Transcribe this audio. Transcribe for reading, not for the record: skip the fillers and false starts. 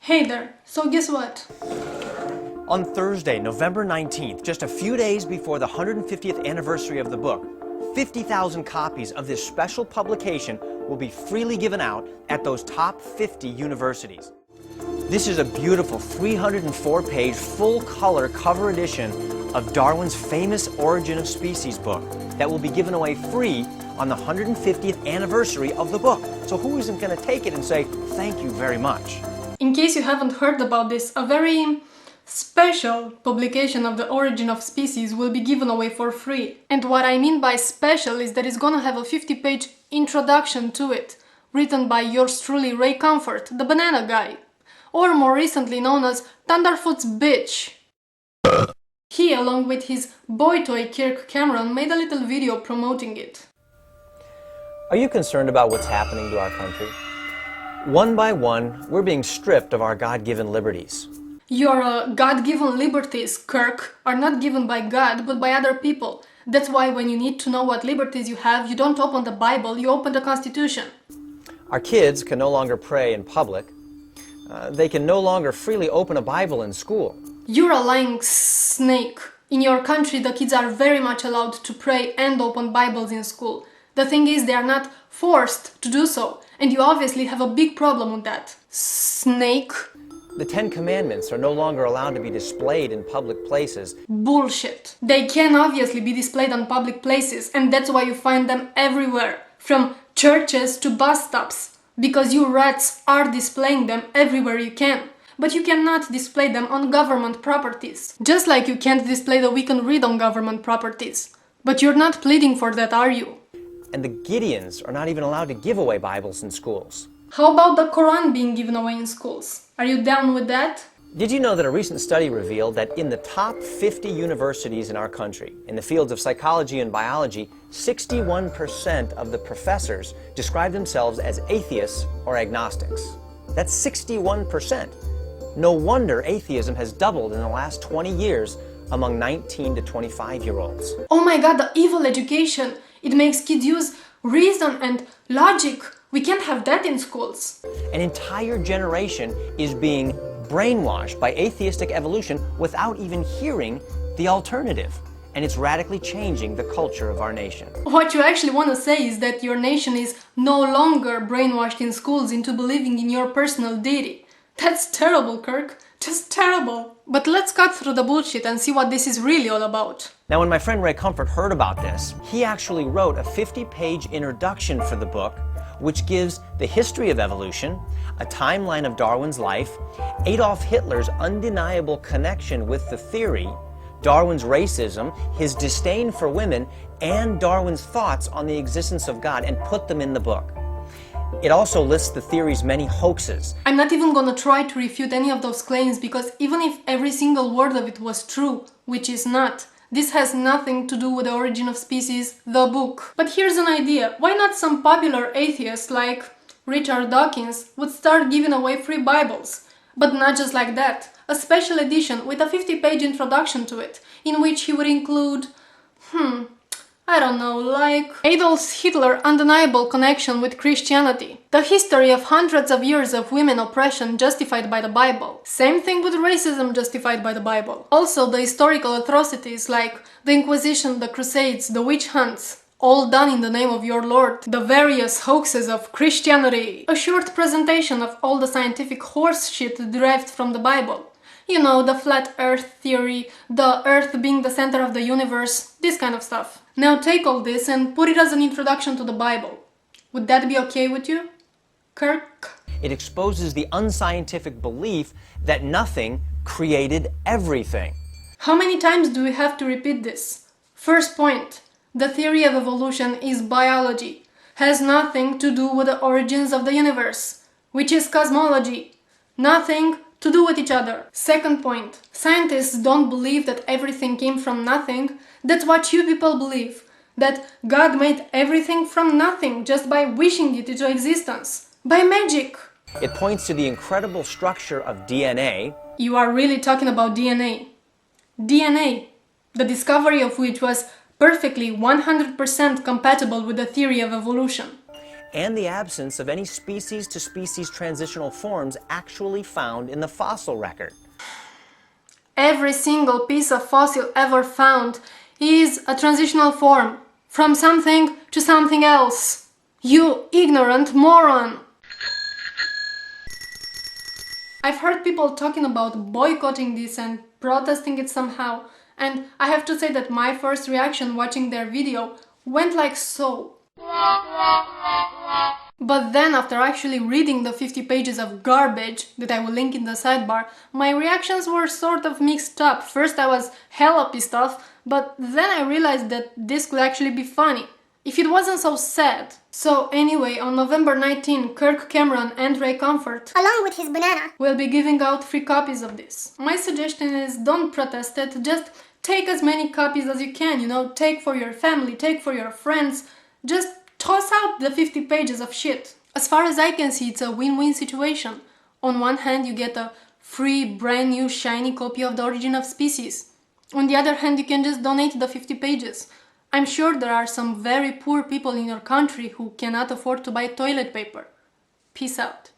Hey there, so guess what? On Thursday, November 19th, just a few days before the 150th anniversary of the book, 50,000 copies of this special publication will be freely given out at those top 50 universities. This is a beautiful 304-page, full-color cover edition of Darwin's famous Origin of Species book that will be given away free on the 150th anniversary of the book. So who isn't going to take it and say, thank you very much? In case you haven't heard about this, a very special publication of the Origin of Species will be given away for free. And what I mean by special is that it's gonna have a 50-page introduction to it, written by yours truly Ray Comfort, the banana guy, or more recently known as Thunderfoot's bitch. He, along with his boy toy Kirk Cameron, made a little video promoting it. Are you concerned about what's happening to our country? One by one, we're being stripped of our God-given liberties. Your God-given liberties, Kirk, are not given by God, but by other people. That's why when you need to know what liberties you have, you don't open the Bible, you open the Constitution. Our kids can no longer pray in public. They can no longer freely open a Bible in school. You're a lying snake. In your country, the kids are very much allowed to pray and open Bibles in school. The thing is, they are not forced to do so, and you obviously have a big problem with that. Snake. The 10 Commandments are no longer allowed to be displayed in public places. Bullshit. They can obviously be displayed on public places, and that's why you find them everywhere, from churches to bus stops, because you rats are displaying them everywhere you can. But you cannot display them on government properties. Just like you can't display the We Can Read on government properties. But you're not pleading for that, are you? And the Gideons are not even allowed to give away Bibles in schools. How about the Quran being given away in schools? Are you down with that? Did you know that a recent study revealed that in the top 50 universities in our country, in the fields of psychology and biology, 61% of the professors describe themselves as atheists or agnostics? That's 61%. No wonder atheism has doubled in the last 20 years among 19 to 25-year-olds. Oh my god, the evil education! It makes kids use reason and logic. We can't have that in schools. An entire generation is being brainwashed by atheistic evolution without even hearing the alternative. And it's radically changing the culture of our nation. What you actually want to say is that your nation is no longer brainwashed in schools into believing in your personal deity. That's terrible, Kirk. Just terrible. But let's cut through the bullshit and see what this is really all about. Now, when my friend Ray Comfort heard about this, he actually wrote a 50-page introduction for the book, which gives the history of evolution, a timeline of Darwin's life, Adolf Hitler's undeniable connection with the theory, Darwin's racism, his disdain for women, and Darwin's thoughts on the existence of God, and put them in the book. It also lists the theory's many hoaxes. I'm not even gonna try to refute any of those claims, because even if every single word of it was true, which is not, this has nothing to do with the Origin of Species, the book. But here's an idea. Why not some popular atheists like Richard Dawkins would start giving away free Bibles? But not just like that. A special edition with a 50-page introduction to it, in which he would include, I don't know, like Adolf Hitler's undeniable connection with Christianity, the history of hundreds of years of women oppression justified by the Bible, same thing with racism justified by the Bible, also the historical atrocities like the Inquisition, the Crusades, the witch hunts, all done in the name of your Lord, the various hoaxes of Christianity, a short presentation of all the scientific horse shit derived from the Bible. You know, the flat earth theory, the earth being the center of the universe, this kind of stuff. Now take all this and put it as an introduction to the Bible. Would that be okay with you, Kirk? It exposes the unscientific belief that nothing created everything. How many times do we have to repeat this? First point, the theory of evolution is biology, has nothing to do with the origins of the universe, which is cosmology. Nothing to do with each other. Second point, scientists don't believe that everything came from nothing. That's what you people believe, that God made everything from nothing just by wishing it into existence, by magic. It points to the incredible structure of DNA. You are really talking about DNA. DNA, the discovery of which was perfectly 100% compatible with the theory of evolution. and the absence of any species-to-species transitional forms actually found in the fossil record. Every single piece of fossil ever found is a transitional form, from something to something else. You ignorant moron! I've heard people talking about boycotting this and protesting it somehow, and I have to say that my first reaction watching their video went like so. But then, after actually reading the 50 pages of garbage that I will link in the sidebar, my reactions were sort of mixed up. First I was hella pissed off, but then I realized that this could actually be funny, if it wasn't so sad. So anyway, on November 19, Kirk Cameron and Ray Comfort, along with his banana, will be giving out free copies of this. My suggestion is don't protest it, just take as many copies as you can, you know, take for your family, take for your friends, just toss out the 50 pages of shit. As far as I can see, it's a win-win situation. On one hand, you get a free, brand new, shiny copy of The Origin of Species. On the other hand, you can just donate the 50 pages. I'm sure there are some very poor people in your country who cannot afford to buy toilet paper. Peace out.